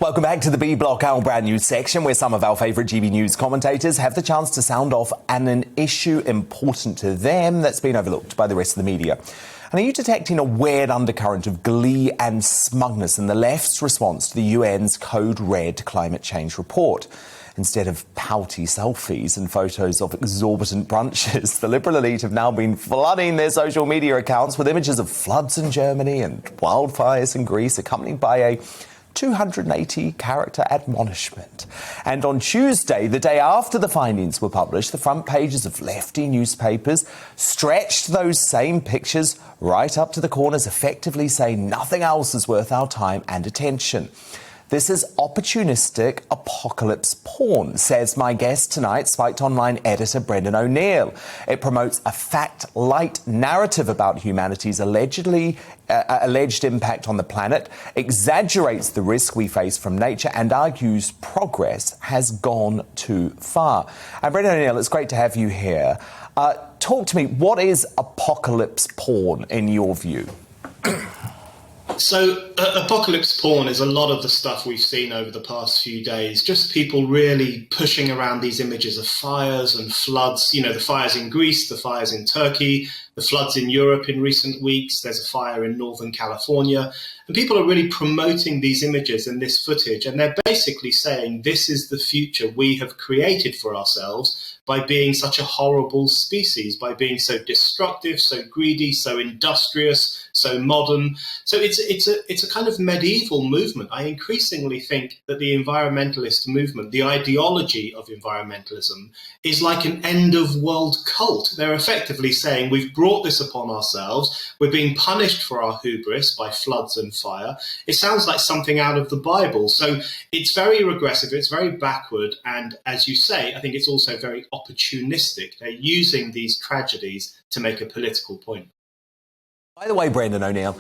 Welcome back to the B Block, our brand new section where some of our favourite GB News commentators have the chance to sound off on an issue important to them that's been overlooked by the rest of the media. And are you detecting a weird undercurrent of glee and smugness in the left's response to the UN's Code Red climate change report? Instead of pouty selfies and photos of exorbitant brunches, the Liberal elite have now been flooding their social media accounts with images of floods in Germany and wildfires in Greece, accompanied by a 280-character admonishment. And on Tuesday, the day after the findings were published, the front pages of lefty newspapers stretched those same pictures right up to the corners, effectively saying nothing else is worth our time and attention. This is opportunistic apocalypse porn, says my guest tonight, Spiked Online editor Brendan O'Neill. It promotes a fact-light narrative about humanity's alleged impact on the planet, exaggerates the risk we face from nature, and argues progress has gone too far. And Brendan O'Neill, it's great to have you here. Talk to me, what is apocalypse porn in your view? So apocalypse porn is a lot of the stuff we've seen over the past few days, just people really pushing around these images of fires and floods, you know, the fires in Greece, the fires in Turkey, the floods in Europe in recent weeks, there's a fire in Northern California, and people are really promoting these images and this footage, and they're basically saying this is the future we have created for ourselves by being such a horrible species, by being so destructive, so greedy, so industrious, so modern. So it's a kind of medieval movement. I increasingly think that the environmentalist movement, the ideology of environmentalism, is like an end-of-world cult. They're effectively saying we've brought this upon ourselves, we're being punished for our hubris by floods and fire. It sounds like something out of the Bible. So it's very regressive, it's very backward, and as you say, I think it's also very opportunistic. They're using these tragedies to make a political point. By the way, Brendan O'Neill,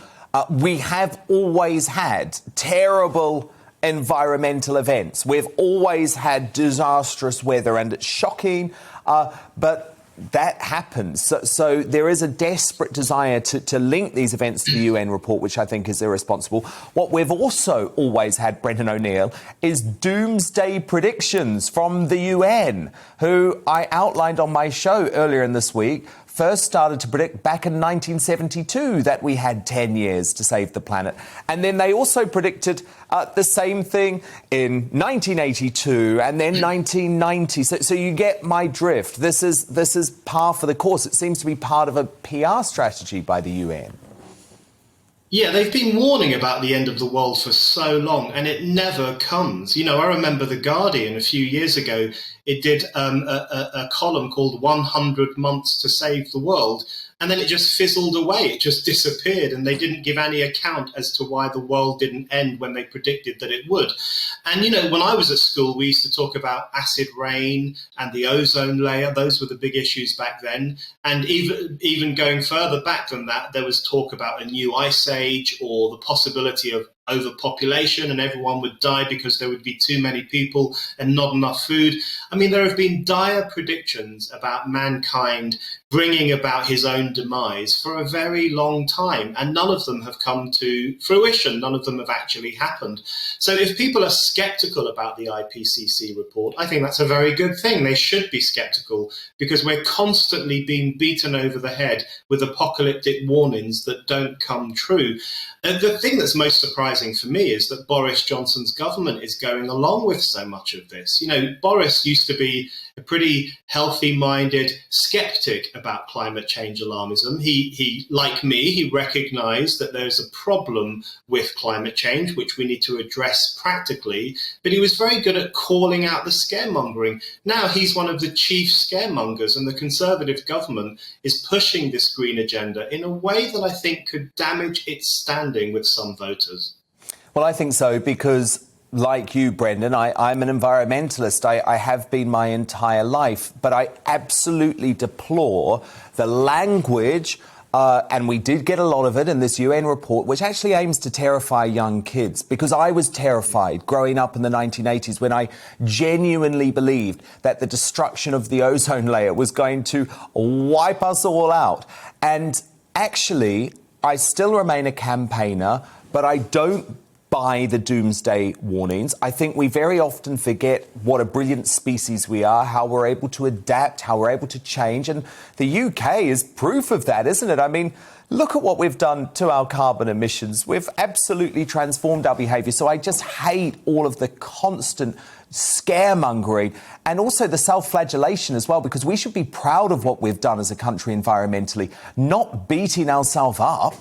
we have always had terrible environmental events. We've always had disastrous weather, and it's shocking, but that happens. So there is a desperate desire to link these events to the UN report, which I think is irresponsible. What we've also always had, Brendan O'Neill, is doomsday predictions from the UN, who I outlined on my show earlier in this week, first started to predict back in 1972 that we had 10 years to save the planet. And then they also predicted the same thing in 1982 and then 1990. So you get my drift. This is par for the course. It seems to be part of a PR strategy by the UN. Yeah, they've been warning about the end of the world for so long, and it never comes. You know, I remember The Guardian a few years ago, it did a column called 100 Months to Save the World, and then it just fizzled away. It just disappeared, and they didn't give any account as to why the world didn't end when they predicted that it would. And, you know, when I was at school, we used to talk about acid rain and the ozone layer. Those were the big issues back then. And even going further back than that, there was talk about a new ice age or the possibility of overpopulation and everyone would die because there would be too many people and not enough food. I mean, there have been dire predictions about mankind bringing about his own demise for a very long time, and none of them have come to fruition. None of them have actually happened. So if people are skeptical about the IPCC report, I think that's a very good thing. They should be skeptical because we're constantly being beaten over the head with apocalyptic warnings that don't come true. And the thing that's most surprising for me is that Boris Johnson's government is going along with so much of this. You know, Boris used to be a pretty healthy-minded skeptic about climate change alarmism. He, like me, he recognised that there's a problem with climate change, which we need to address practically, but he was very good at calling out the scaremongering. Now he's one of the chief scaremongers, and the Conservative government is pushing this green agenda in a way that I think could damage its standing with some voters. Well, I think so, because like you, Brendan, I'm an environmentalist. I have been my entire life, but I absolutely deplore the language, and we did get a lot of it in this UN report, which actually aims to terrify young kids, because I was terrified growing up in the 1980s when I genuinely believed that the destruction of the ozone layer was going to wipe us all out. And actually, I still remain a campaigner, but I don't by the doomsday warnings. I think we very often forget what a brilliant species we are, how we're able to adapt, how we're able to change. And the UK is proof of that, isn't it? I mean, look at what we've done to our carbon emissions. We've absolutely transformed our behaviour. So I just hate all of the constant scaremongering and also the self-flagellation as well, because we should be proud of what we've done as a country environmentally, not beating ourselves up.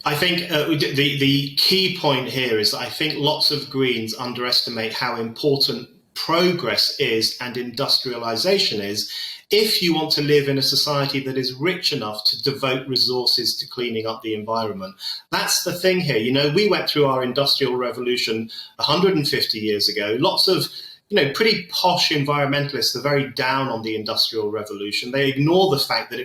I think the key point here is that I think lots of Greens underestimate how important progress is and industrialisation is if you want to live in a society that is rich enough to devote resources to cleaning up the environment. That's the thing here. You know, we went through our industrial revolution 150 years ago. Lots of pretty posh environmentalists are very down on the Industrial Revolution. They ignore the fact that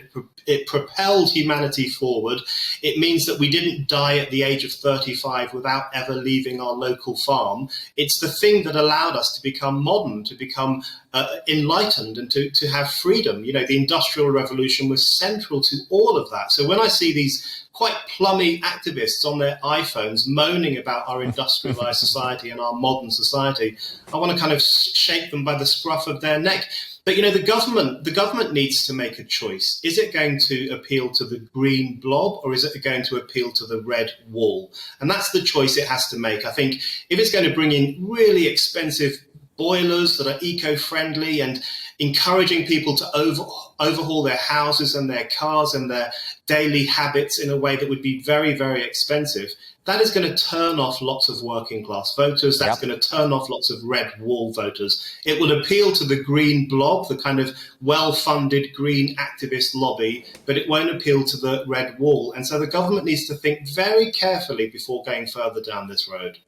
it propelled humanity forward. It means that we didn't die at the age of 35 without ever leaving our local farm. It's the thing that allowed us to become modern, to become enlightened and to have freedom. You know, the Industrial Revolution was central to all of that. So when I see these quite plummy activists on their iPhones moaning about our industrialized society and our modern society, I want to kind of shake them by the scruff of their neck. But, you know, the government needs to make a choice. Is it going to appeal to the green blob or is it going to appeal to the red wall? And that's the choice it has to make. I think if it's going to bring in really expensive boilers that are eco-friendly and encouraging people to overhaul their houses and their cars and their daily habits in a way that would be very, very expensive, that is going to turn off lots of working class voters. That's going to turn off lots of red wall voters. It will appeal to the green blob, the kind of well-funded green activist lobby, but it won't appeal to the red wall. And so the government needs to think very carefully before going further down this road.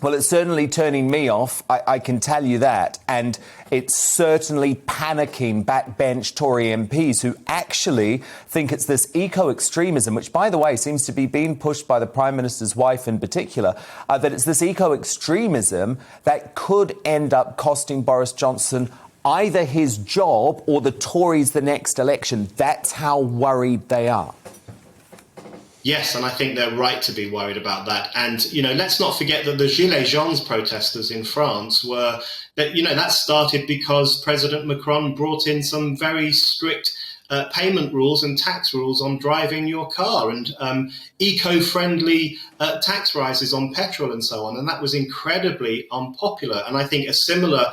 Well, it's certainly turning me off, I can tell you that. And it's certainly panicking backbench Tory MPs who actually think it's this eco-extremism, which, by the way, seems to be being pushed by the Prime Minister's wife in particular, that it's this eco-extremism that could end up costing Boris Johnson either his job or the Tories the next election. That's how worried they are. Yes, and I think they're right to be worried about that. And, you know, let's not forget that the Gilets Jaunes protesters in France that started because President Macron brought in some very strict payment rules and tax rules on driving your car and eco-friendly tax rises on petrol and so on. And that was incredibly unpopular. And I think a similar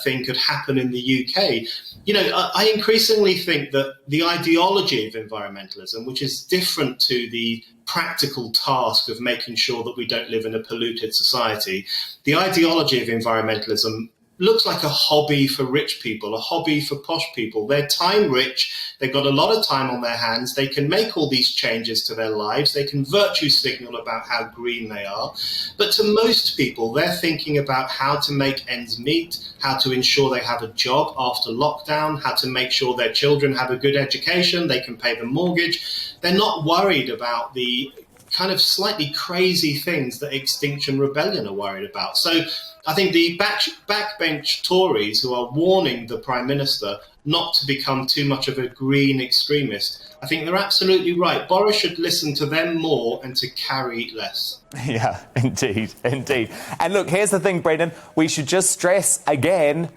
thing could happen in the UK. You know, I increasingly think that the ideology of environmentalism, which is different to the practical task of making sure that we don't live in a polluted society, the ideology of environmentalism looks like a hobby for rich people, a hobby for posh people. They're time rich. They've got a lot of time on their hands. They can make all these changes to their lives. They can virtue signal about how green they are. But to most people, they're thinking about how to make ends meet, how to ensure they have a job after lockdown, how to make sure their children have a good education, they can pay the mortgage. They're not worried about the kind of slightly crazy things that Extinction Rebellion are worried about. So I think the backbench Tories who are warning the Prime Minister not to become too much of a green extremist, I think they're absolutely right. Boris should listen to them more and to carry less. Yeah, indeed. And look, here's the thing, Brendan. We should just stress again,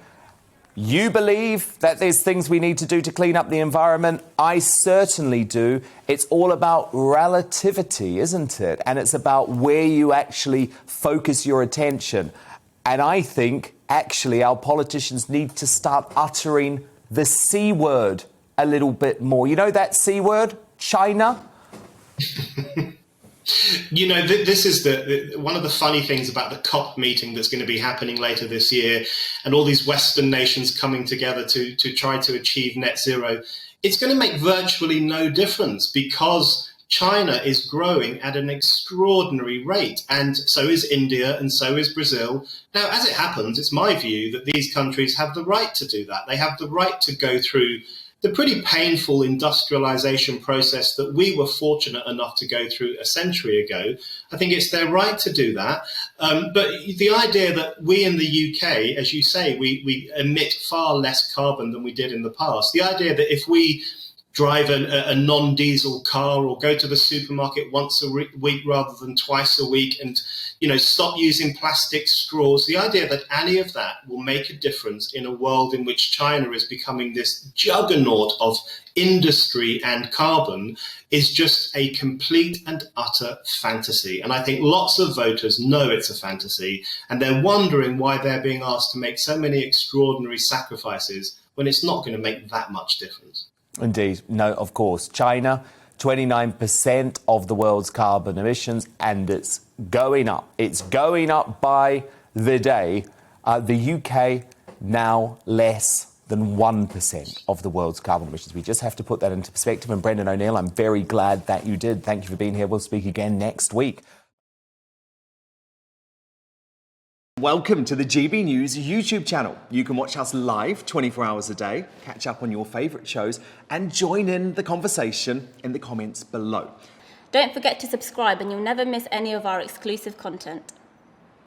you believe that there's things we need to do to clean up the environment. I certainly do. It's all about relativity, isn't it? And it's about where you actually focus your attention. And I think, actually, our politicians need to start uttering the C word a little bit more. You know that C word? China? You know, this is one of the funny things about the COP meeting that's going to be happening later this year and all these Western nations coming together to try to achieve net zero. It's going to make virtually no difference because China is growing at an extraordinary rate, and so is India, and so is Brazil. Now, as it happens, it's my view that these countries have the right to do that. They have the right to go through the pretty painful industrialization process that we were fortunate enough to go through a century ago. I think it's their right to do that. But the idea that we in the UK, as you say, we emit far less carbon than we did in the past, the idea that if we drive a non-diesel car, or go to the supermarket once a week rather than twice a week, and stop using plastic straws. The idea that any of that will make a difference in a world in which China is becoming this juggernaut of industry and carbon is just a complete and utter fantasy. And I think lots of voters know it's a fantasy, and they're wondering why they're being asked to make so many extraordinary sacrifices when it's not going to make that much difference. Indeed. No, of course. China, 29% of the world's carbon emissions, and it's going up. It's going up by the day. The UK, now less than 1% of the world's carbon emissions. We just have to put that into perspective. And Brendan O'Neill, I'm very glad that you did. Thank you for being here. We'll speak again next week. Welcome to the GB News YouTube channel. You can watch us live 24 hours a day, catch up on your favourite shows, and join in the conversation in the comments below. Don't forget to subscribe and you'll never miss any of our exclusive content.